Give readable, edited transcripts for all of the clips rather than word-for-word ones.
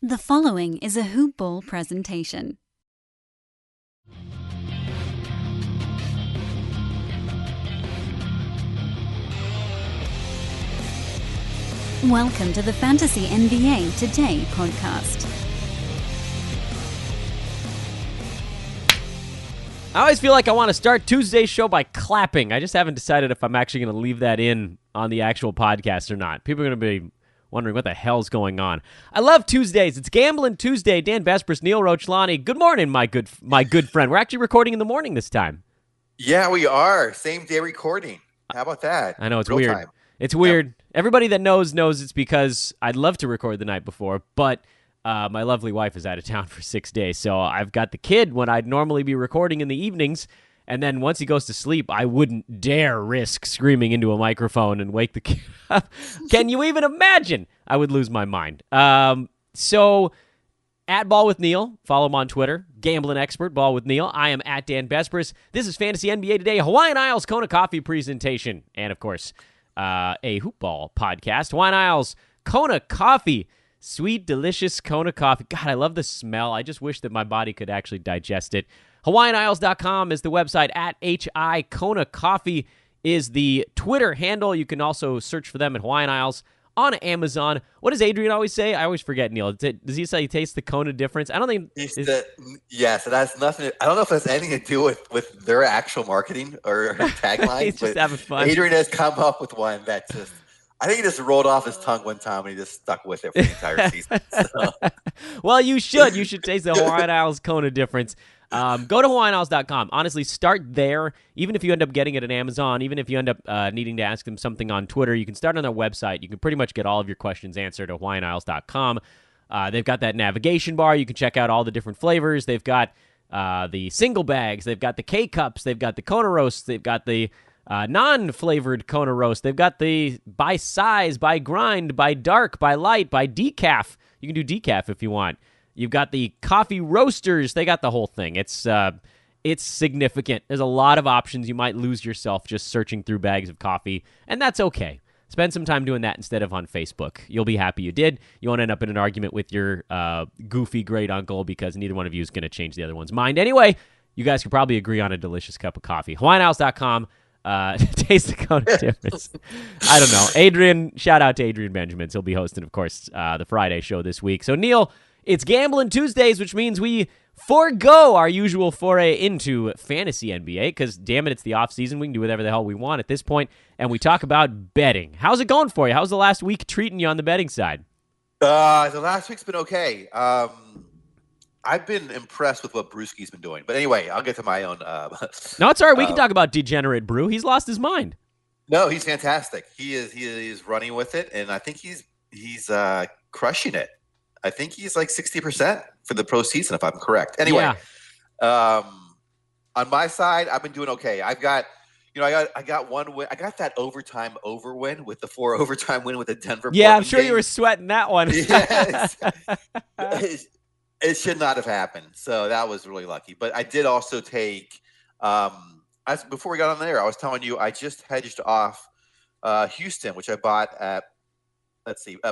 The following is a Hoop Ball presentation. Welcome to the Fantasy NBA Today podcast. I always feel like I want to start Tuesday's show by clapping. I just haven't decided if I'm actually going to leave that in on the actual podcast or not. People are going to be wondering what the hell's going on. I love Tuesdays. It's Gambling Tuesday. Dan Besbris, Neil Rochlani. Good morning, my good friend. We're actually recording in the morning this time. Yeah, we are. Same day recording. How about that? I know, it's Real weird. time. It's weird. Yep. Everybody that knows it's because I'd love to record the night before, but my lovely wife is out of town for 6 days, so I've got the kid when I'd normally be recording in the evenings, and then once he goes to sleep, I wouldn't dare risk screaming into a microphone and wake the kid up. Can you even imagine? I would lose my mind. So, at Ball with Neil, follow him on Twitter, Gambling Expert, Ball with Neil. I am at Dan Besbris. This is Fantasy NBA Today, Hawaiian Isles Kona Coffee presentation, and of course, a Hoop Ball podcast. Hawaiian Isles Kona Coffee. Sweet, delicious Kona coffee. God, I love the smell. I just wish that my body could actually digest it. HawaiianIsles.com is the website. At HI Kona Coffee is the Twitter handle. You can also search for them at Hawaiian Isles on Amazon. What does Adrian always say? I always forget, Neil. Does he say he tastes the Kona difference? I don't think... Yes, it has nothing... I don't know if it has anything to do with their actual marketing or tagline. He's just having fun. Adrian has come up with one that just... I think he just rolled off his tongue one time and he just stuck with it for the entire season. So. Well, you should. You should taste the Hawaiian Isles Kona difference. Go to HawaiianIsles.com. Honestly, start there. Even if you end up getting it at Amazon, even if you end up needing to ask them something on Twitter, you can start on their website. You can pretty much get all of your questions answered at HawaiianIsles.com. They've got that navigation bar. You can check out all the different flavors. They've got the single bags. They've got the K-Cups. They've got the Kona roasts. They've got the non-flavored Kona roast. They've got the by size, by grind, by dark, by light, by decaf. You can do decaf if you want. You've got the coffee roasters. They got the whole thing. It's significant. There's a lot of options. You might lose yourself just searching through bags of coffee, and that's okay. Spend some time doing that instead of on Facebook. You'll be happy you did. You won't end up in an argument with your goofy great uncle because neither one of you is going to change the other one's mind. Anyway, you guys could probably agree on a delicious cup of coffee. HawaiianHouse.com. Taste the Kona difference. I don't know. Adrian, shout out to Adrian Benjamins. He'll be hosting, of course, the Friday show this week. So, Neil, it's Gambling Tuesdays, which means we forego our usual foray into fantasy NBA because, damn it, it's the offseason. We can do whatever the hell we want at this point, and we talk about betting. How's it going for you? How's the last week treating you on the betting side? The last week's been okay. I've been impressed with what Brewski's been doing. But anyway, I'll get to my own. No, it's all right. We can talk about degenerate Brew. He's lost his mind. No, he's fantastic. He is running with it, and I think he's crushing it. I think he's like 60% for the pro season, if I'm correct. Anyway, on my side, I've been doing okay. I got one win. I got that overtime over win with the 4 overtime win with the Denver. Yeah, Portland I'm sure game. you were sweating that one. Yes. It should not have happened. So that was really lucky. But I did also take before we got on there, I was telling you I just hedged off Houston, which I bought at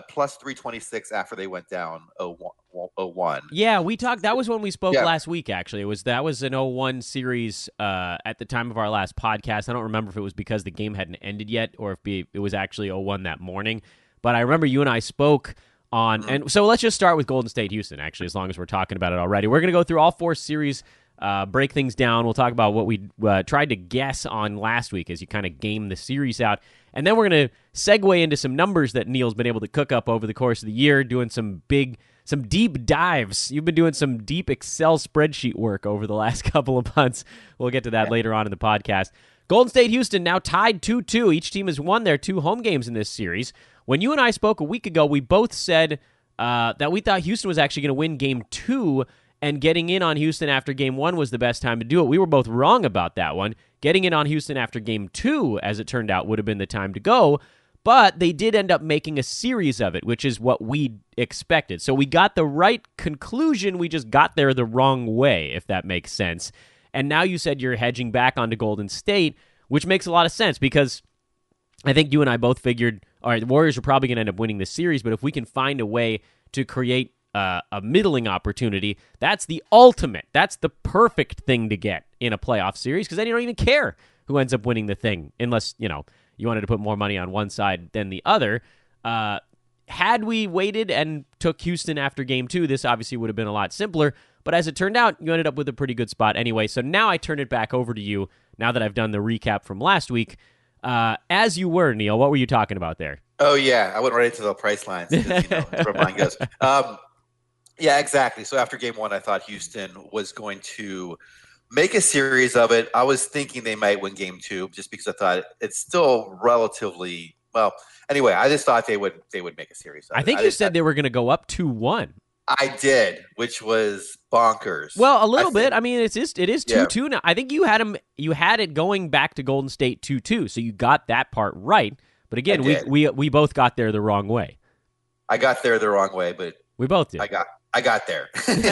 plus 326 after they went down 0-1. Yeah, we talked. That was when we spoke last week, actually. That was an 0-1 series at the time of our last podcast. I don't remember if it was because the game hadn't ended yet or if it was actually 0-1 that morning. But I remember you and I spoke on, and so let's just start with Golden State Houston, actually, as long as we're talking about it already. We're going to go through all 4 series, break things down. We'll talk about what we tried to guess on last week as you kind of game the series out. And then we're going to segue into some numbers that Neil's been able to cook up over the course of the year, doing some deep dives. You've been doing some deep Excel spreadsheet work over the last couple of months. We'll get to that later on in the podcast. Golden State Houston now tied 2-2. Each team has won their 2 home games in this series. When you and I spoke a week ago, we both said that we thought Houston was actually going to win Game 2, and getting in on Houston after Game 1 was the best time to do it. We were both wrong about that one. Getting in on Houston after Game 2, as it turned out, would have been the time to go, but they did end up making a series of it, which is what we expected. So we got the right conclusion, we just got there the wrong way, if that makes sense. And now you said you're hedging back onto Golden State, which makes a lot of sense because I think you and I both figured, all right, the Warriors are probably going to end up winning this series, but if we can find a way to create a middling opportunity, that's the ultimate. That's the perfect thing to get in a playoff series, because then you don't even care who ends up winning the thing, unless, you wanted to put more money on one side than the other. Had we waited and took Houston after Game 2, this obviously would have been a lot simpler. But as it turned out, you ended up with a pretty good spot anyway. So now I turn it back over to you, now that I've done the recap from last week. As you were, Neil, what were you talking about there? Oh, yeah. I went right into the price lines, because, that's where mine goes. Yeah, exactly. So after Game 1, I thought Houston was going to make a series of it. I was thinking they might win Game 2, just because I thought it's still relatively well. Anyway, I just thought they would make a series of it. I think you said they were going to go up 2-1. I did, which was bonkers. Well, a little bit. I mean, it is 2-2 now. I think you had it going back to Golden State 2-2, so you got that part right. But again, we both got there the wrong way. I got there the wrong way, but we both did. I got there.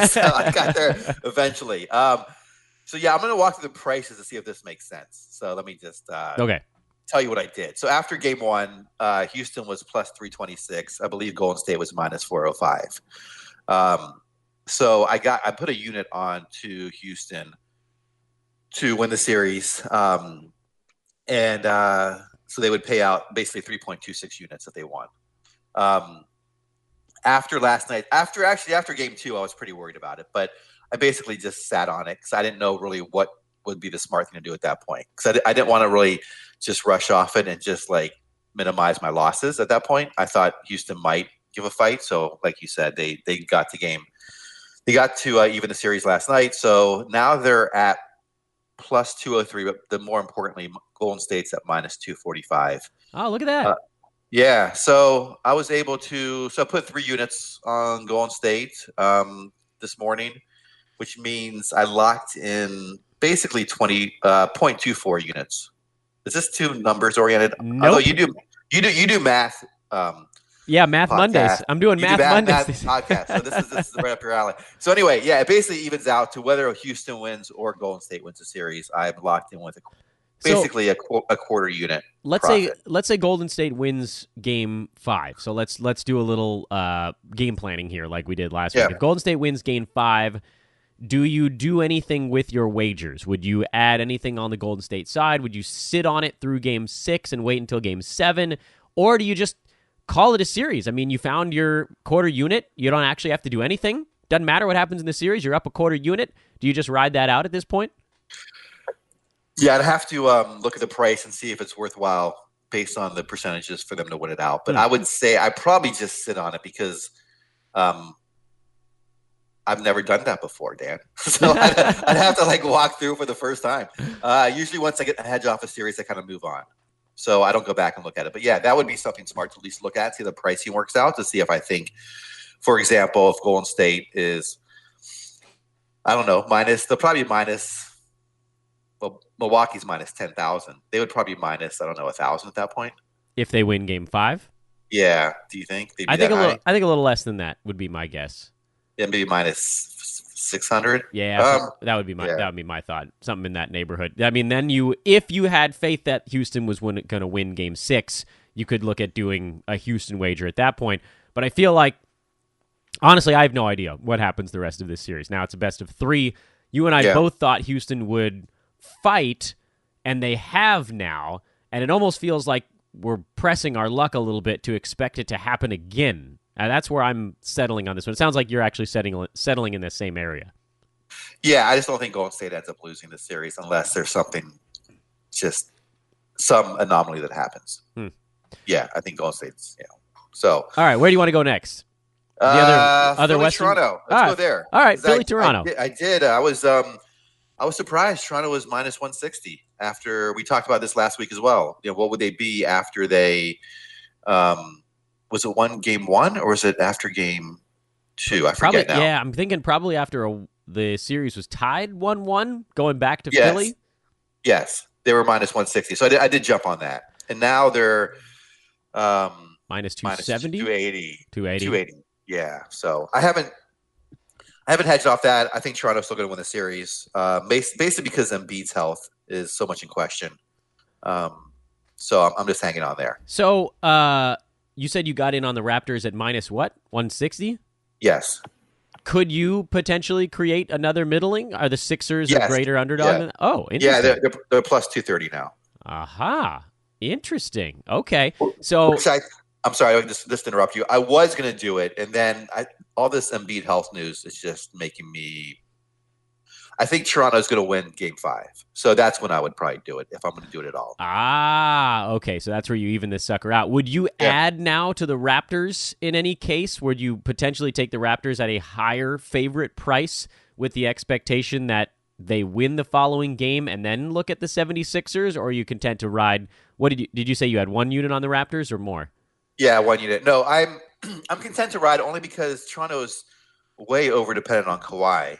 So I got there eventually. So yeah, I'm going to walk through the prices to see if this makes sense. So let me just tell you what I did. So after Game 1, Houston was plus 326. I believe Golden State was minus 405. So I put a unit on to Houston to win the series. So they would pay out basically 3.26 units if they won. After last night, after Game 2, I was pretty worried about it, but I basically just sat on it because I didn't know really what would be the smart thing to do at that point. Because I didn't want to really just rush off it and just like minimize my losses at that point. I thought Houston might give a fight. So like you said, they got the game. They got to even the series last night. So now they're at plus 203, but more importantly, Golden State's at minus 245. Oh, look at that. Yeah. So I was able to, I put 3 units on Golden State this morning, which means I locked in basically 20.24 units. Is this too numbers oriented? Nope. Although you do math. Yeah, Math podcast. Mondays. I'm doing Math Mondays. Math podcast. So this is right up your alley. So anyway, yeah, it basically evens out to whether Houston wins or Golden State wins the series. I'm locked in with basically a quarter unit. Let's say Golden State wins Game 5. So let's do a little game planning here, like we did last week. If Golden State wins Game 5, do you do anything with your wagers? Would you add anything on the Golden State side? Would you sit on it through Game 6 and wait until Game 7, or do you just call it a series? I mean, you found your quarter unit. You don't actually have to do anything. Doesn't matter what happens in the series. You're up a quarter unit. Do you just ride that out at this point? Yeah, I'd have to look at the price and see if it's worthwhile based on the percentages for them to win it out. But I would say I probably just sit on it because I've never done that before, Dan. So I'd have to walk through for the first time. Usually once I get a hedge off a series, I kind of move on. So I don't go back and look at it. But yeah, that would be something smart to at least look at, see the pricing works out, to see if I think, for example, if Golden State is, I don't know, they'll probably minus, well, Milwaukee's minus 10,000. They would probably minus, 1,000 at that point. If they win Game 5? Yeah. Do you think? I think a little less than that would be my guess. Yeah, maybe minus 600. Yeah, that would be my thought. Something in that neighborhood. I mean, then if you had faith that Houston was going to win Game 6, you could look at doing a Houston wager at that point. But I feel like, honestly, I have no idea what happens the rest of this series. Now it's a best of 3. You and I both thought Houston would fight, and they have now. And it almost feels like we're pressing our luck a little bit to expect it to happen again. That's where I'm settling on this one. It sounds like you're actually settling in the same area. Yeah, I just don't think Golden State ends up losing this series unless there's just some anomaly that happens. Yeah, I think Golden State's, So, all right, where do you want to go next? The other Western? Toronto. Let's go there. All right, Philly, Toronto. I did. I was surprised Toronto was minus 160 after we talked about this last week as well. What would they be after they was it Game 1 or was it after Game 2? I forget now. Yeah, I'm thinking probably after the series was tied 1-1, going back to Philly. Yes, they were minus 160. So I did jump on that, and now they're minus 270, 280. Yeah. So I haven't hedged off that. I think Toronto's still going to win the series, basically because Embiid's health is so much in question. So I'm just hanging on there. So. You said you got in on the Raptors at minus what? 160? Yes. Could you potentially create another middling? Are the Sixers a greater underdog? Yeah. Oh, interesting. Yeah, they're plus 230 now. Aha. Interesting. Okay. So I'm sorry, just to interrupt you. I was going to do it, and then all this Embiid health news is just making me. I think Toronto's going to win Game 5, so that's when I would probably do it if I'm going to do it at all. Okay. So that's where you even this sucker out. Would you add now to the Raptors in any case? Would you potentially take the Raptors at a higher favorite price with the expectation that they win the following game and then look at the 76ers, or are you content to ride? What did you say you had one unit on the Raptors or more? Yeah, one unit. No, I'm content to ride only because Toronto's way over dependent on Kawhi.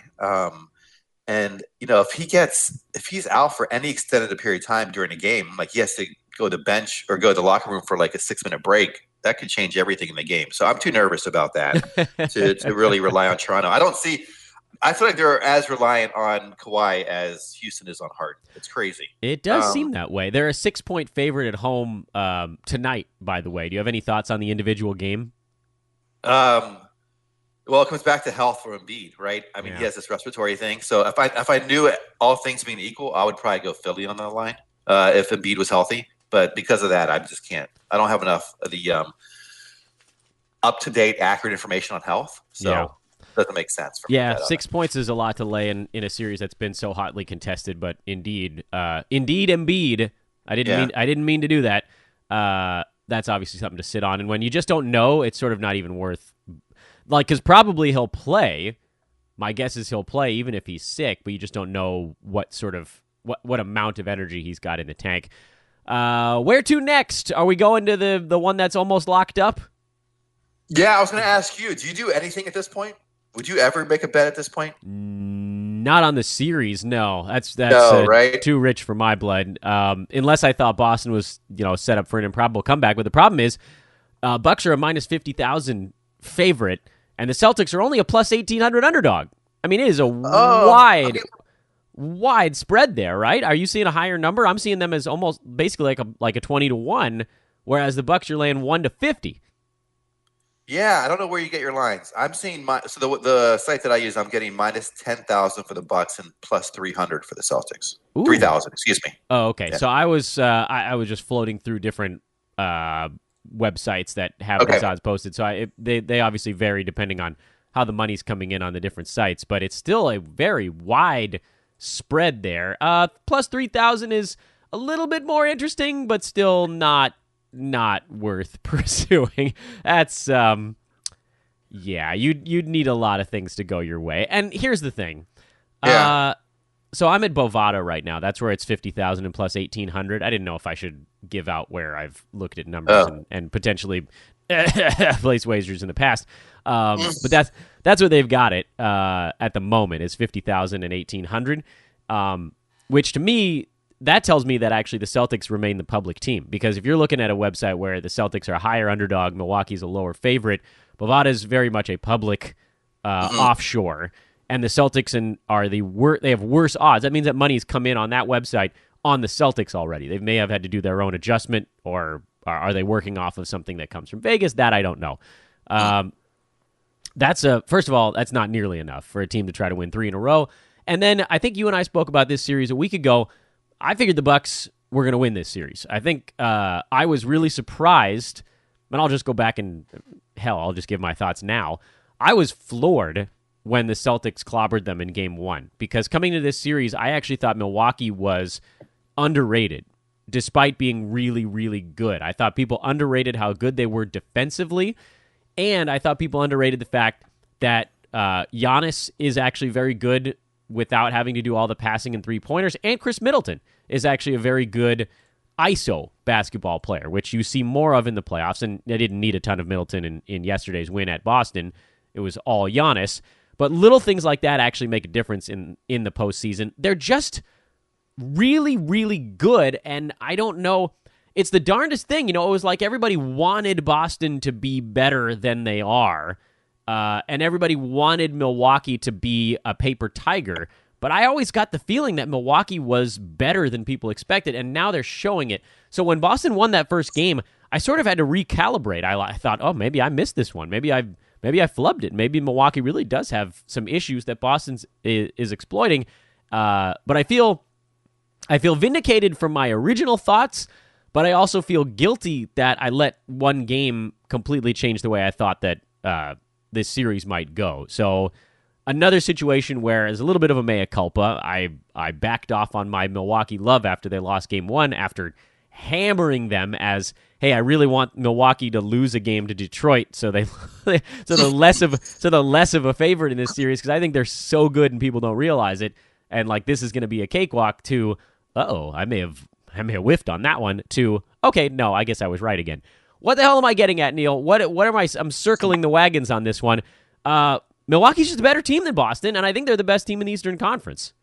And if he's out for any extended period of time during a game, like he has to go to the bench or go to the locker room for like a 6-minute break, that could change everything in the game. So I'm too nervous about that to really rely on Toronto. I feel like they're as reliant on Kawhi as Houston is on Harden. It's crazy. It does seem that way. They're a 6-point favorite at home tonight, by the way. Do you have any thoughts on the individual game? Well, it comes back to health for Embiid, right? I mean, he has this respiratory thing. So if I knew it, all things being equal, I would probably go Philly on the line if Embiid was healthy. But because of that, I just can't. I don't have enough of the up-to-date, accurate information on health. So it doesn't make sense for me. Yeah, 6 points is a lot to lay in a series that's been so hotly contested. But indeed, Embiid. I didn't mean to do that. That's obviously something to sit on. And when you just don't know, it's sort of not even worth. Because probably he'll play. My guess is he'll play even if he's sick, but you just don't know what amount of energy he's got in the tank. Where to next? Are we going to the one that's almost locked up? Yeah, I was going to ask you. Do you do anything at this point? Would you ever make a bet at this point? Not on the series, no. That's right? Too rich for my blood. Unless I thought Boston was set up for an improbable comeback. But the problem is, Bucks are a minus 50,000 favorite. And the Celtics are only a plus 1,800 underdog. I mean, it is a wide spread there, right? Are you seeing a higher number? I'm seeing them as almost basically like a 20-1, whereas the Bucks are laying 1-50. Yeah, I don't know where you get your lines. I'm seeing the site that I use. I'm getting minus 10,000 for the Bucks and plus 300 for the Celtics. 3,000, excuse me. Oh, okay. Yeah. So I was just floating through different websites that have these odds posted. So they obviously vary depending on how the money's coming in on the different sites, but it's still a very wide spread there. Plus 3,000 is a little bit more interesting, but still not worth pursuing. That's you'd need a lot of things to go your way. And here's the thing. So I'm at Bovada right now. That's where it's 50,000 and plus 1,800. I didn't know if I should give out where I've looked at numbers and potentially placed wagers in the past. But that's where they've got it at the moment is 50,000 and 1,800, which to me, that tells me that actually the Celtics remain the public team. Because if you're looking at a website where the Celtics are a higher underdog, Milwaukee's a lower favorite, Bovada is very much a public offshore. And the Celtics they have worse odds. That means that money's come in on that website on the Celtics already. They may have had to do their own adjustment, or are they working off of something that comes from Vegas? That I don't know. First of all, that's not nearly enough for a team to try to win 3 in a row. And then I think you and I spoke about this series a week ago. I figured the Bucks were going to win this series. I think I was really surprised, and I'll just go back and I'll just give my thoughts now. I was floored when the Celtics clobbered them in Game 1. Because coming to this series, I actually thought Milwaukee was underrated, despite being really, really good. I thought people underrated how good they were defensively, and I thought people underrated the fact that Giannis is actually very good without having to do all the passing and three-pointers, and Chris Middleton is actually a very good ISO basketball player, which you see more of in the playoffs, and they didn't need a ton of Middleton in yesterday's win at Boston. It was all Giannis. But little things like that actually make a difference in the postseason. They're just really, really good, and I don't know. It's the darndest thing. It was like everybody wanted Boston to be better than they are, and everybody wanted Milwaukee to be a paper tiger. But I always got the feeling that Milwaukee was better than people expected, and now they're showing it. So when Boston won that first game, I sort of had to recalibrate. I thought, maybe I missed this one. Maybe maybe I flubbed it. Maybe Milwaukee really does have some issues that Boston is exploiting. But I feel vindicated from my original thoughts, but I also feel guilty that I let one game completely change the way I thought that this series might go. So another situation where there's a little bit of a mea culpa. I backed off on my Milwaukee love after they lost game one after hammering them as, hey, I really want Milwaukee to lose a game to Detroit so they're less of a favorite in this series because I think they're so good and people don't realize it. And like this is going to be a cakewalk to, I may have whiffed on that one to, okay, no, I guess I was right again. What the hell am I getting at, Neil? What am I? I'm circling the wagons on this one. Milwaukee's just a better team than Boston, and I think they're the best team in the Eastern Conference.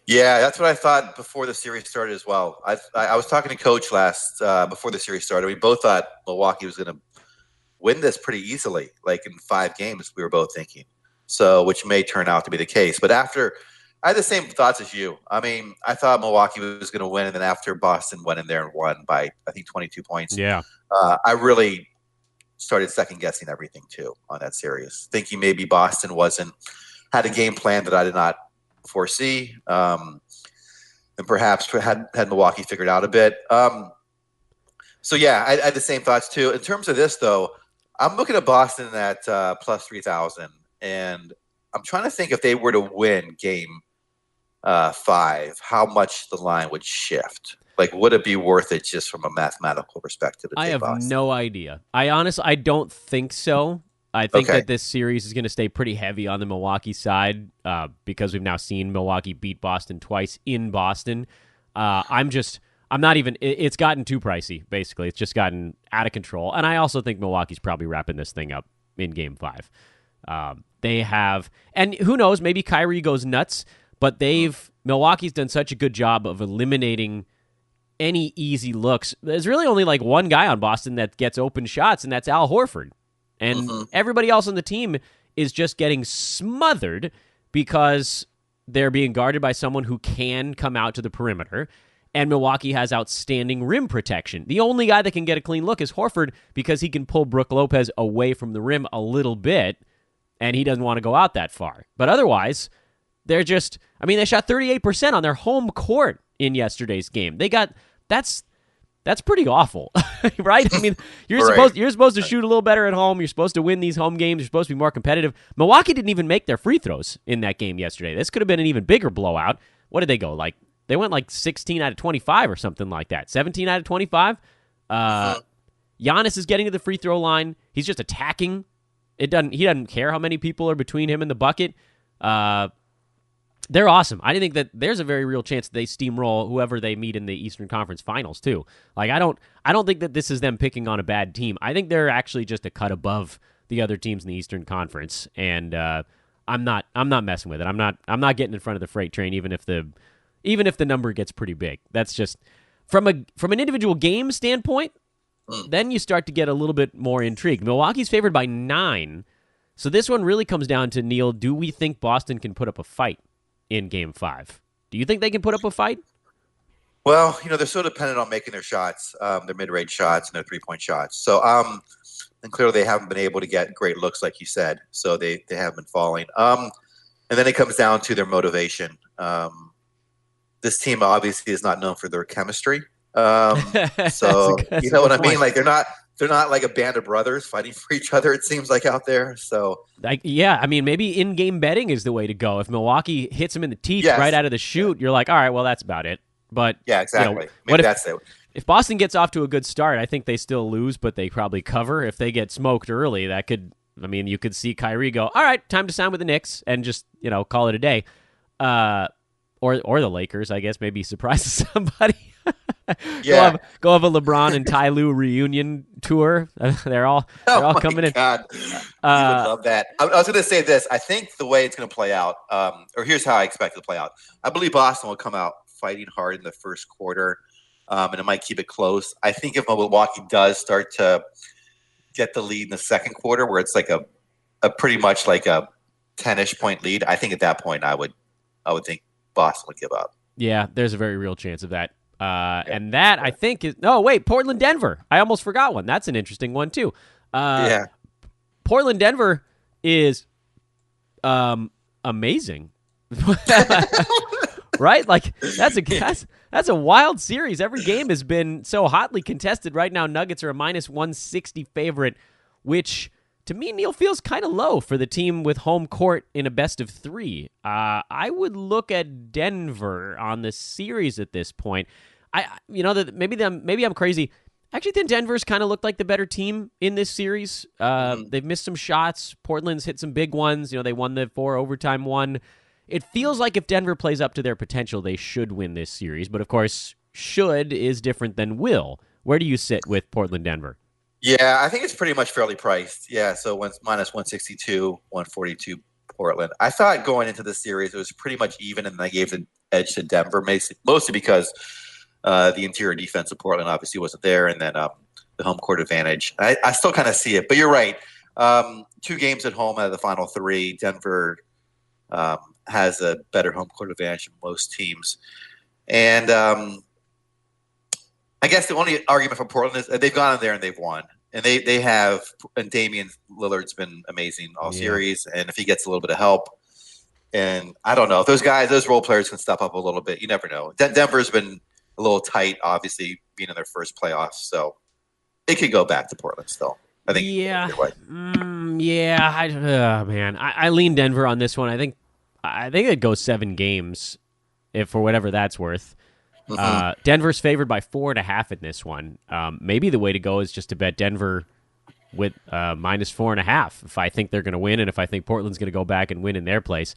Yeah, that's what I thought before the series started as well. I was talking to Coach before the series started. We both thought Milwaukee was going to win this pretty easily, like in 5 games. We were both thinking, so which may turn out to be the case. But after, I had the same thoughts as you. I mean, I thought Milwaukee was going to win, and then after Boston went in there and won by I think 22 points. Yeah, I really started second guessing everything too on that series, thinking maybe Boston had a game plan that I did not foresee, and perhaps had Milwaukee figured out a bit. So yeah, I had the same thoughts too. In terms of this though, I'm looking at Boston at plus 3,000, and I'm trying to think if they were to win game 5, how much the line would shift. Like, would it be worth it just from a mathematical perspective? I have no idea. I don't think so. I think that this series is going to stay pretty heavy on the Milwaukee side because we've now seen Milwaukee beat Boston twice in Boston. I'm not even, it's gotten too pricey, basically. It's just gotten out of control. And I also think Milwaukee's probably wrapping this thing up in game 5. They have, and who knows, maybe Kyrie goes nuts, but Milwaukee's done such a good job of eliminating any easy looks. There's really only like one guy on Boston that gets open shots, and that's Al Horford. And everybody else on the team is just getting smothered because they're being guarded by someone who can come out to the perimeter. And Milwaukee has outstanding rim protection. The only guy that can get a clean look is Horford because he can pull Brook Lopez away from the rim a little bit, and he doesn't want to go out that far. But otherwise, they shot 38% on their home court in yesterday's game. That's pretty awful, right? I mean, you're supposed to shoot a little better at home. You're supposed to win these home games. You're supposed to be more competitive. Milwaukee didn't even make their free throws in that game yesterday. This could have been an even bigger blowout. What did they go? They went 16 out of 25 or something like that. 17 out of 25. Giannis is getting to the free throw line. He's just attacking. He doesn't care how many people are between him and the bucket. They're awesome. I think that there's a very real chance that they steamroll whoever they meet in the Eastern Conference Finals too. I don't think that this is them picking on a bad team. I think they're actually just a cut above the other teams in the Eastern Conference, and I'm not messing with it. I'm not getting in front of the freight train, even if the number gets pretty big. That's just from an individual game standpoint. Then you start to get a little bit more intrigued. Milwaukee's favored by 9, so this one really comes down to, Neil, do we think Boston can put up a fight in game 5? Do you think they can put up a fight? Well, they're so dependent on making their shots, their mid-range shots and their three-point shots. So, and clearly they haven't been able to get great looks, like you said. So they have been falling. And then it comes down to their motivation. This team obviously is not known for their chemistry. So you know what I mean? They're not like a band of brothers fighting for each other, it seems like, out there. So, maybe in-game betting is the way to go. If Milwaukee hits them in the teeth right out of the chute, you're like, all right, well, that's about it. But yeah, exactly. Maybe that's it. If Boston gets off to a good start, I think they still lose, but they probably cover. If they get smoked early, you could see Kyrie go, all right, time to sign with the Knicks and just, call it a day. Or the Lakers, I guess, maybe surprises somebody. Yeah. Go have a LeBron and Ty Lue reunion tour. They're all coming in. God. You would love that. I was going to say this. I think the way it's going to play out, or here's how I expect it to play out. I believe Boston will come out fighting hard in the first quarter, and it might keep it close. I think if Milwaukee does start to get the lead in the second quarter, where it's like a pretty much like a 10-ish point lead, I think at that point I would think Boston would give up. Yeah, there's a very real chance of that. And that, I think, is... Oh, wait, Portland-Denver. I almost forgot one. That's an interesting one, too. Portland Denver is amazing. Right? Like that's a wild series. Every game has been so hotly contested. Right now, Nuggets are a minus 160 favorite, which to me, Neil, feels kind of low for the team with home court in a best of three. I would look at Denver on the series at this point. Maybe I'm crazy. I actually think Denver's kind of looked like the better team in this series. They've missed some shots. Portland's hit some big ones. They won the 4 overtime one. It feels like if Denver plays up to their potential, they should win this series. But, of course, should is different than will. Where do you sit with Portland-Denver? Yeah, I think it's pretty much fairly priced. Yeah, so minus 162, 142 Portland. I thought going into the series it was pretty much even, and I gave the edge to Denver, mostly because the interior defense of Portland obviously wasn't there, and then the home court advantage. I still kind of see it, but you're right. 2 games at home out of the final 3. Denver has a better home court advantage than most teams. And I guess the only argument for Portland is they've gone in there and they've won. And they have – and Damian Lillard's been amazing all series. And if he gets a little bit of help, and I don't know. If those role players can step up a little bit, you never know. Denver's been a little tight, obviously, being in their first playoffs. So it could go back to Portland still. I think. Yeah. I lean Denver on this one. I think it goes 7 games, if for whatever that's worth. Denver's favored by 4.5 in this one. Maybe the way to go is just to bet Denver with minus 4.5 if I think they're going to win, and if I think Portland's going to go back and win in their place.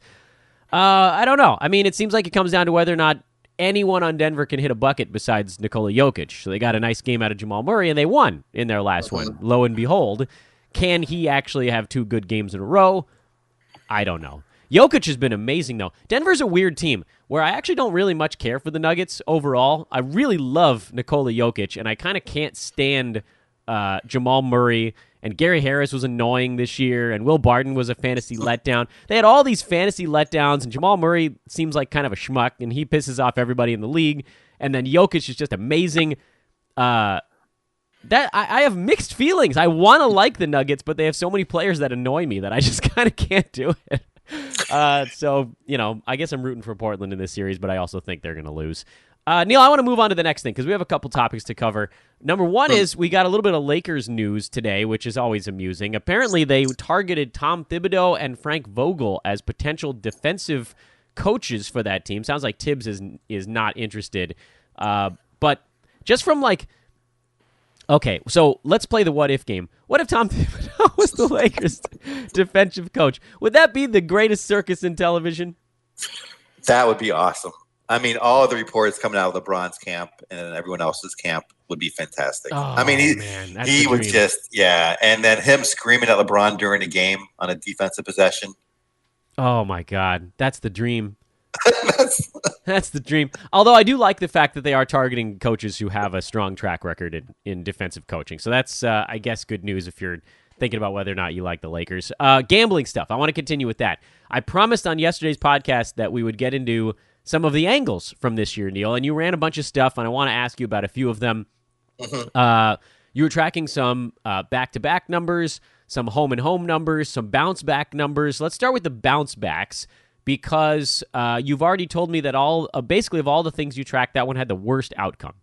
I don't know. I mean, it seems like it comes down to whether or not anyone on Denver can hit a bucket besides Nikola Jokic. So they got a nice game out of Jamal Murray, and they won in their last one. Lo and behold, can he actually have 2 good games in a row? I don't know. Jokic has been amazing, though. Denver's a weird team where I actually don't really much care for the Nuggets overall. I really love Nikola Jokic, and I kind of can't stand Jamal Murray. And Gary Harris was annoying this year, and Will Barton was a fantasy letdown. They had all these fantasy letdowns, and Jamal Murray seems like kind of a schmuck, and he pisses off everybody in the league. And then Jokic is just amazing. I have mixed feelings. I want to like the Nuggets, but they have so many players that annoy me that I just kind of can't do it. So, I guess I'm rooting for Portland in this series, but I also think they're going to lose. Neil, I want to move on to the next thing because we have a couple topics to cover. Number one is we got a little bit of Lakers news today, which is always amusing. Apparently, they targeted Tom Thibodeau and Frank Vogel as potential defensive coaches for that team. Sounds like Tibbs is not interested. But just from okay, so let's play the what-if game. What if Tom Thibodeau was the Lakers' defensive coach? Would that be the greatest circus in television? That would be awesome. I mean, all of the reports coming out of LeBron's camp and everyone else's camp would be fantastic. He would just, and then him screaming at LeBron during a game on a defensive possession. Oh, my God. That's the dream. That's the dream. Although I do like the fact that they are targeting coaches who have a strong track record in defensive coaching. So that's, I guess, good news if you're thinking about whether or not you like the Lakers. Gambling stuff. I want to continue with that. I promised on yesterday's podcast that we would get into some of the angles from this year, Neil, and you ran a bunch of stuff, and I want to ask you about a few of them. You were tracking some back-to-back numbers, some home-and-home numbers, some bounce-back numbers. Let's start with the bounce-backs because you've already told me that basically of all the things you tracked, that one had the worst outcome.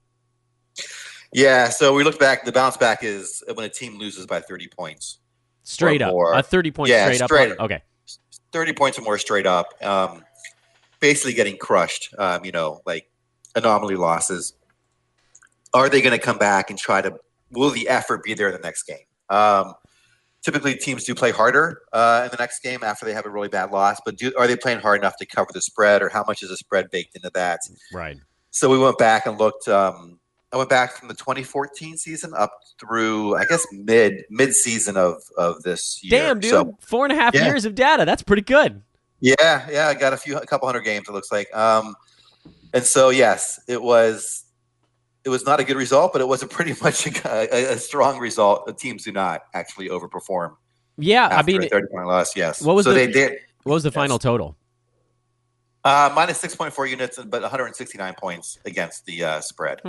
Yeah, so we looked back. The bounce-back is when a team loses by 30 points. Straight up. A 30-point straight up. Okay. 30 points or more straight up. Basically getting crushed, like anomaly losses. Are they going to come back and will the effort be there in the next game? Typically, teams do play harder in the next game after they have a really bad loss, but are they playing hard enough to cover the spread, or how much is the spread baked into that? Right. So we went back and looked. I went back from the 2014 season up through, I guess, mid-season of this year. Damn, dude. So, 4.5 years of data. That's pretty good. Yeah, I got a couple hundred games, it looks like. And so, yes, it was not a good result, but it was pretty much a strong result. The teams do not actually overperform. Yeah, after a 30-point loss, yes. What was the final total? Minus 6.4 units, but 169 points against the spread.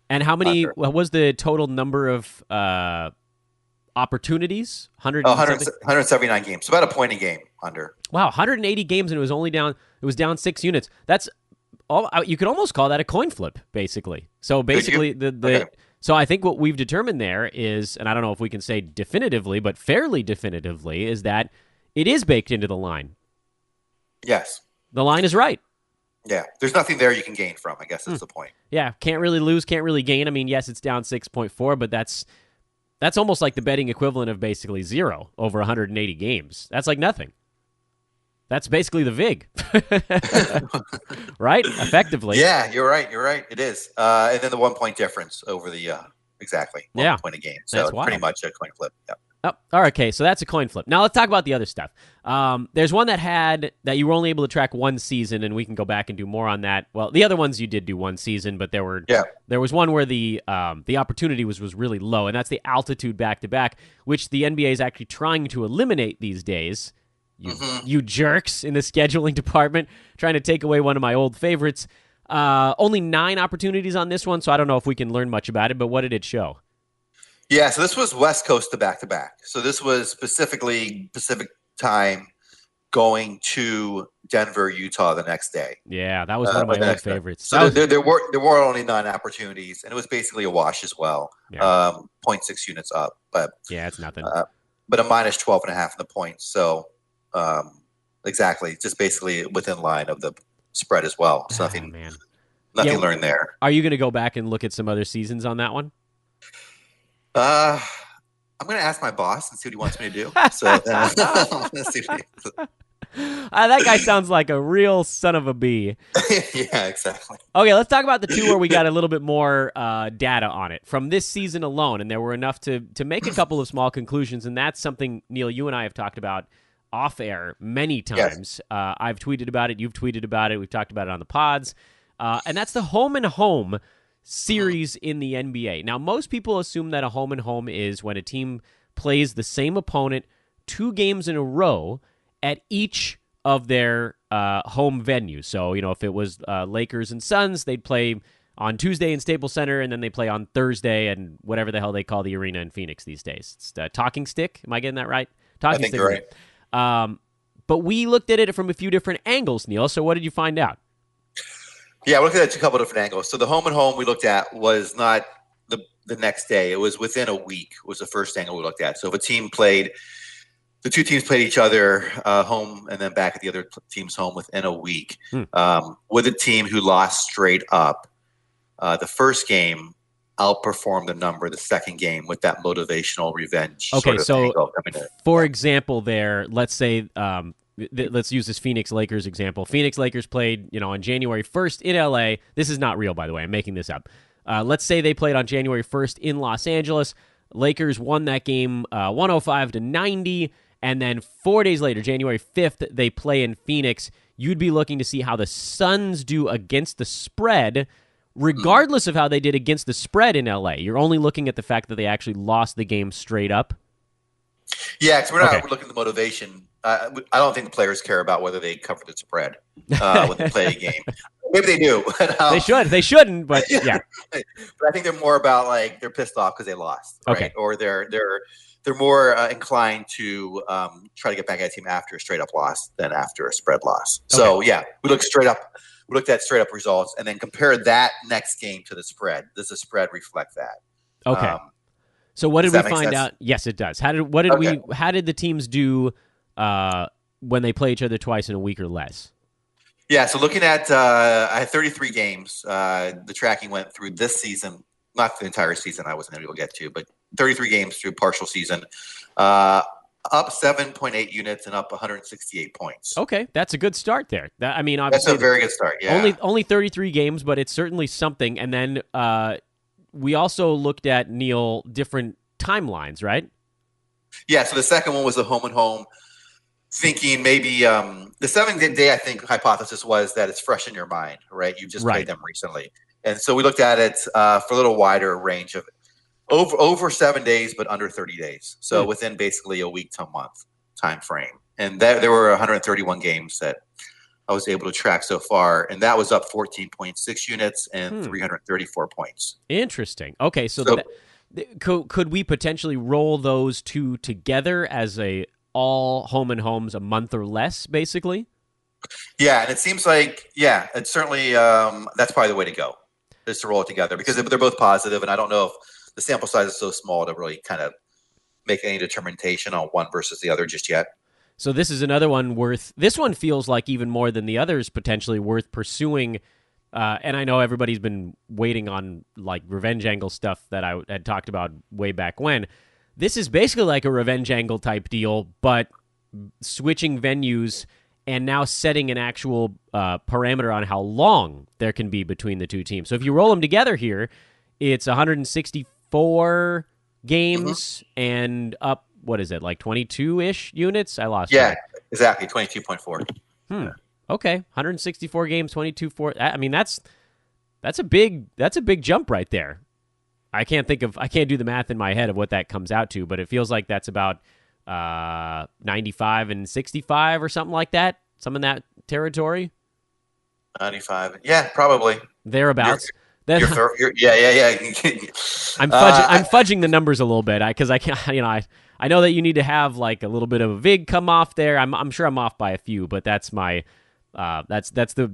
And how many? What was the total number of opportunities, 179 games, so about a point a game under. Wow, 180 games, and it was only down. It was down 6 units. That's all. You could almost call that a coin flip, basically. So basically, Okay. So I think what we've determined there is, and I don't know if we can say definitively, but fairly definitively, is that it is baked into the line. Yes, the line is right. Yeah, there's nothing there you can gain from. I guess that's the point. Yeah, can't really lose, can't really gain. I mean, yes, it's down 6.4, but that's almost like the betting equivalent of basically zero over 180 games. That's like nothing. That's basically the VIG, right? Effectively. Yeah, you're right. It is. And then the 1 point difference over the exactly 1 point a game. So That's it's wild. pretty much a coin flip. Yeah. Oh, all right, okay, so that's a coin flip. Now let's talk about the other stuff. There's one that you were only able to track one season, and we can go back and do more on that. Well, the other ones you did do one season, but there was one where the opportunity was really low, and that's the altitude back-to-back, which the NBA is actually trying to eliminate these days. You jerks in the scheduling department, trying to take away one of my old favorites. Only 9 opportunities on this one, so I don't know if we can learn much about it, but what did it show? Yeah, so this was West Coast to back-to-back. So this was specifically Pacific time going to Denver, Utah the next day. Yeah, that was one of my old favorites. So there were only 9 opportunities, and it was basically a wash as well. Yeah. 0.6 units up. But yeah, it's nothing. But a minus 12.5 in the points. So exactly, just basically within line of the spread as well. So nothing learned there. Are you going to go back and look at some other seasons on that one? I'm going to ask my boss and see what he wants me to do. So let's see what that guy sounds like a real son of a bee. Yeah, exactly. Okay, let's talk about the 2 where we got a little bit more data on it from this season alone, and there were enough to make a couple of small conclusions, and that's something, Neil, you and I have talked about off air many times. Yes. I've tweeted about it. You've tweeted about it. We've talked about it on the pods. And that's the home and home series in the NBA. Now, most people assume that a home and home is when a team plays the same opponent 2 games in a row at each of their home venues. So, if it was Lakers and Suns, they'd play on Tuesday in Staples Center, and then they play on Thursday and whatever the hell they call the arena in Phoenix these days. It's the Talking Stick. Am I getting that right? I think you're right. But we looked at it from a few different angles, Neil. So what did you find out? Yeah, we looked at it a couple different angles. So the home and home we looked at was not the next day. It was within a week was the first angle we looked at. So if the 2 teams played each other home and then back at the other team's home within a week. With a team who lost straight up, the first game outperformed the number the second game with that motivational revenge. Okay, sort of for example there, let's say let's use this Phoenix Lakers example. Phoenix Lakers played, on January 1st in LA. This is not real, by the way. I'm making this up. Let's say they played on January 1st in Los Angeles. Lakers won that game 105-90, and then 4 days later, January 5th, they play in Phoenix. You'd be looking to see how the Suns do against the spread, regardless of how they did against the spread in LA. You're only looking at the fact that they actually lost the game straight up. Yeah, because we're not looking at the motivation. I don't think the players care about whether they cover the spread when they play a game. Maybe they do. But, they should. They shouldn't, but yeah. But I think they're more about they're pissed off because they lost, right? Okay. Or they're more inclined to try to get back at a team after a straight up loss than after a spread loss. Okay. So yeah, we looked at straight up results and then compared that next game to the spread. Does the spread reflect that? Okay. So what did we find out? Yes, it does. How did the teams do when they play each other twice in a week or less? Yeah, so looking at I had 33 games. The tracking went through this season, not the entire season I wasn't able to get to, but 33 games through partial season. Up 7.8 units and up 168 points. Okay, that's a good start there. Obviously, that's a very good start, yeah. Only 33 games, but it's certainly something. And then we also looked at, Neil, different timelines, right? Yeah, so the second one was the home and home, thinking maybe the 7-day, I think, hypothesis was that it's fresh in your mind, right? You just played them recently. And so we looked at it for a little wider range of over 7 days, but under 30 days. So within basically a week to a month time frame. And there were 131 games that I was able to track so far. And that was up 14.6 units and 334 points. Interesting. Okay, so Could we potentially roll those two together as all home and homes a month or less, basically? Yeah, and it seems like, it's certainly that's probably the way to go, is to roll it together, because they're both positive, and I don't know if the sample size is so small to really kind of make any determination on one versus the other just yet. So this is another one this one feels like even more than the others potentially worth pursuing. And I know everybody's been waiting on like revenge angle stuff that I had talked about way back when. This is basically like a revenge angle type deal, but switching venues and now setting an actual parameter on how long there can be between the two teams. So if you roll them together here, it's 164 games and up, what is it, like 22-ish units? I lost track. Exactly, 22.4. Okay, 164 games, 22.4. I mean, that's a big jump right there. I can't do the math in my head of what that comes out to, but it feels like that's about 95 and 65 or something like that. Some in that territory. 95. Yeah, probably. Thereabouts. Yeah. I'm fudging the numbers a little bit because I can't. I know that you need to have like a little bit of a vig come off there. I'm sure I'm off by a few, but that's my that's the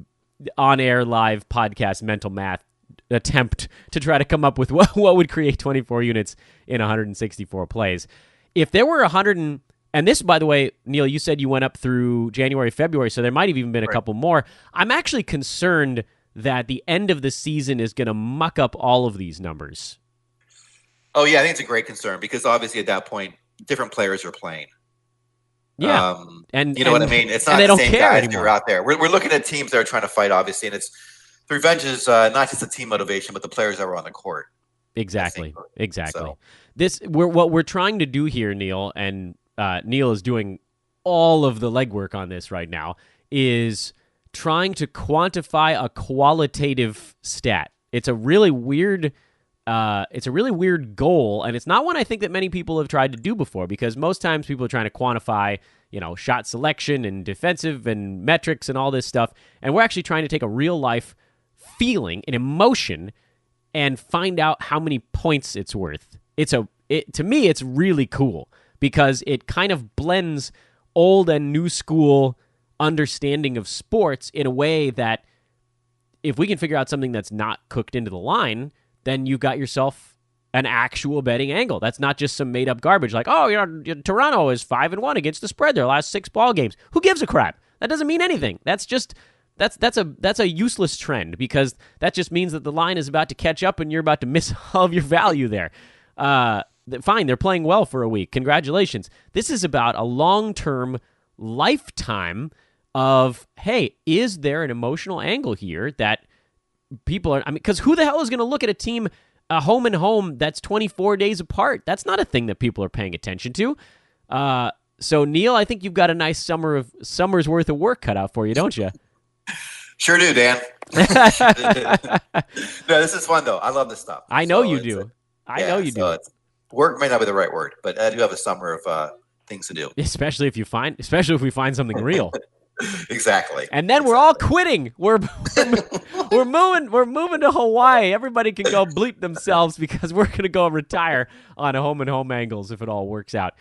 on-air live podcast mental math attempt to try to come up with what would create 24 units in 164 plays. If there were 100 and this, by the way, Neil, you said you went up through January, February, so there might have even been a couple more. I'm actually concerned that the end of the season is going to muck up all of these numbers. Oh, yeah, I think it's a great concern because obviously at that point, different players are playing. Yeah. And you know what I mean? It's not the same guys who are out there. We're looking at teams that are trying to fight, obviously, and it's the revenge is not just the team motivation, but the players that were on the court. Exactly. So. What we're trying to do here, Neil, and Neil is doing all of the legwork on this right now, is trying to quantify a qualitative stat. It's a really weird goal, and it's not one I think that many people have tried to do before, because most times people are trying to quantify, shot selection and defensive and metrics and all this stuff, and we're actually trying to take a real life feeling, an emotion, and find out how many points it's worth. To me, it's really cool because it kind of blends old and new school understanding of sports in a way that if we can figure out something that's not cooked into the line, then you've got yourself an actual betting angle. That's not just some made up garbage like, Toronto is 5-1 against the spread their last 6 ball games. Who gives a crap? That doesn't mean anything. That's a useless trend because that just means that the line is about to catch up and you're about to miss all of your value there. Fine, they're playing well for a week. Congratulations. This is about a long-term lifetime of, hey, is there an emotional angle here that people are, because who the hell is going to look at a team home and home that's 24 days apart? That's not a thing that people are paying attention to. So, Neil, I think you've got a nice summer's worth of work cut out for you, don't you? Sure do, Dan. No, this is fun, though. I love this stuff. I know you do. I know you do. Work may not be the right word, but I do have a summer of things to do. Especially if we find something real. Exactly. And then we're all quitting. We're moving to Hawaii. Everybody can go bleep themselves because we're going to go retire on a home and home angles if it all works out.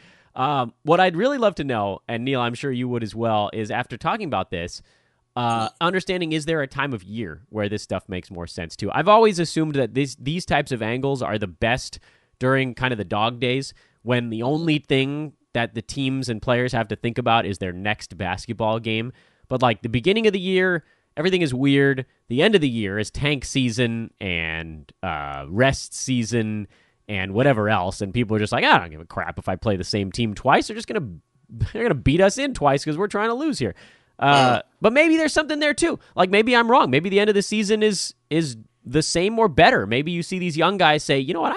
What I'd really love to know, and Neil, I'm sure you would as well, is after talking about this, understanding, is there a time of year where this stuff makes more sense too? I've always assumed that these types of angles are the best during kind of the dog days when the only thing that the teams and players have to think about is their next basketball game. But like the beginning of the year, everything is weird. The end of the year is tank season and rest season and whatever else. And people are just like, I don't give a crap if I play the same team twice. They're gonna beat us in twice because we're trying to lose here. But maybe there's something there too. Like maybe I'm wrong. Maybe the end of the season is the same or better. Maybe you see these young guys say, you know what,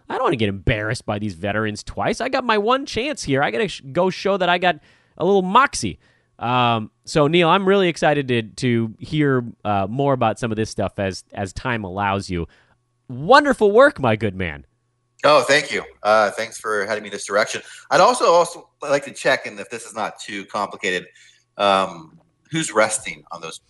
I don't want to get embarrassed by these veterans twice. I got my one chance here. I got to go show that I got a little moxie. So, Neil, I'm really excited to hear more about some of this stuff as time allows you. Wonderful work, my good man. Oh, thank you. Thanks for heading me this direction. I'd also like to check, and if this is not too complicated, who's resting on those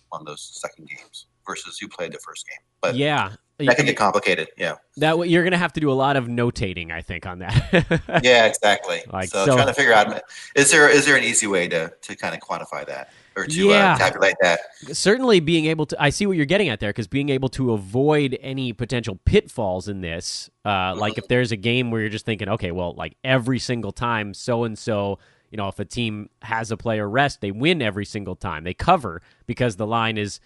second games versus who played the first game. But yeah. That can get complicated. Yeah. That you're going to have to do a lot of notating, I think, on that. Yeah, exactly. Like, so trying to figure out, is there an easy way to kind of quantify that or to tabulate that? Certainly being able to, I see what you're getting at there, because being able to avoid any potential pitfalls in this, like if there's a game where you're just thinking, okay, well, like every single time so-and-so, if a team has a player rest, they win every single time. They cover because the line is,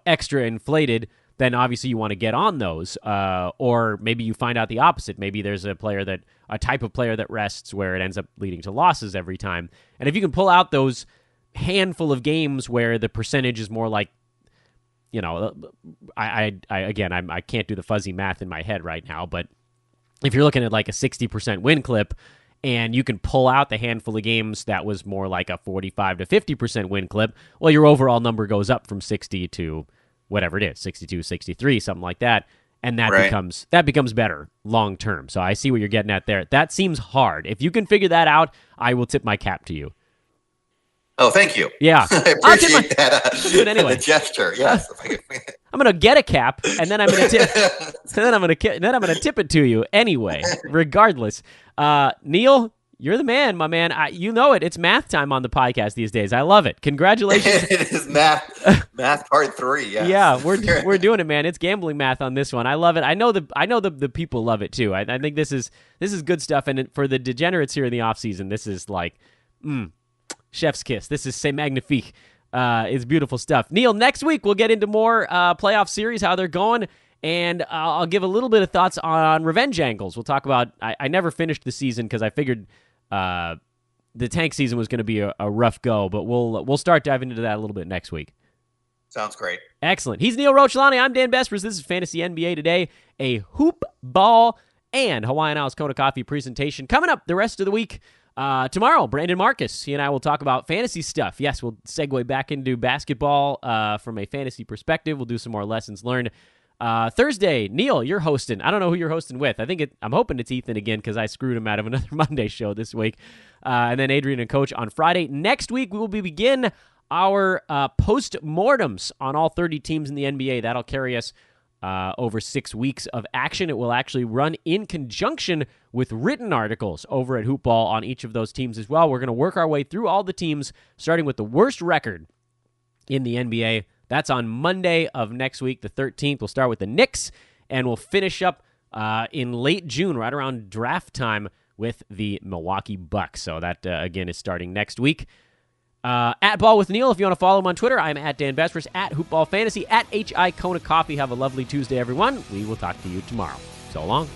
extra inflated. Then obviously you want to get on those. Or maybe you find out the opposite. Maybe there's a type of player that rests where it ends up leading to losses every time. And if you can pull out those handful of games where the percentage is more like, I can't do the fuzzy math in my head right now, but if you're looking at like a 60% win clip, and you can pull out the handful of games that was more like a 45 to 50% win clip, well, your overall number goes up from 60 to whatever it is, 62, 63, something like that, and that becomes better long term. So I see what you're getting at there. That seems hard. If you can figure that out, I will tip my cap to you. Oh, thank you. Yeah, I appreciate that. Do it anyway. The gesture, yes. I'm gonna get a cap, and then I'm gonna tip. then I'm gonna tip it to you anyway, regardless. Neil, you're the man, my man. You know it. It's math time on the podcast these days. I love it. Congratulations. It is math part 3. Yes. Yeah, we're doing it, man. It's gambling math on this one. I love it. I know the people love it too. I think this is good stuff. And for the degenerates here in the off season, this is like, chef's kiss. This is c'est magnifique. It's beautiful stuff. Neil, next week we'll get into more playoff series, how they're going. And I'll give a little bit of thoughts on revenge angles. We'll talk about, I never finished the season because I figured the tank season was going to be a rough go, but we'll start diving into that a little bit next week. Sounds great. Excellent. He's Neil Rochlani. I'm Dan Besbris. This is Fantasy NBA Today, a hoop, ball, and Hawaiian Isles Kona Coffee presentation. Coming up the rest of the week, tomorrow, Brandon Marcus, he and I will talk about fantasy stuff. Yes, we'll segue back into basketball from a fantasy perspective. We'll do some more lessons learned. Thursday, Neil, you're hosting. I don't know who you're hosting with. I'm hoping it's Ethan again because I screwed him out of another Monday show this week. And then Adrian and Coach on Friday. Next week, we will begin our post-mortems on all 30 teams in the NBA. That'll carry us over 6 weeks of action. It will actually run in conjunction with written articles over at Hoopball on each of those teams as well. We're going to work our way through all the teams, starting with the worst record in the NBA. That's on Monday of next week, the 13th. We'll start with the Knicks, and we'll finish up in late June, right around draft time, with the Milwaukee Bucks. So that, again, is starting next week. At Ball with Neil, if you want to follow him on Twitter, I'm at Dan Besbris, at Hoopball Fantasy, at HI Kona Coffee. Have a lovely Tuesday, everyone. We will talk to you tomorrow. So long.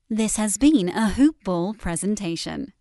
This has been a Hoop Ball presentation.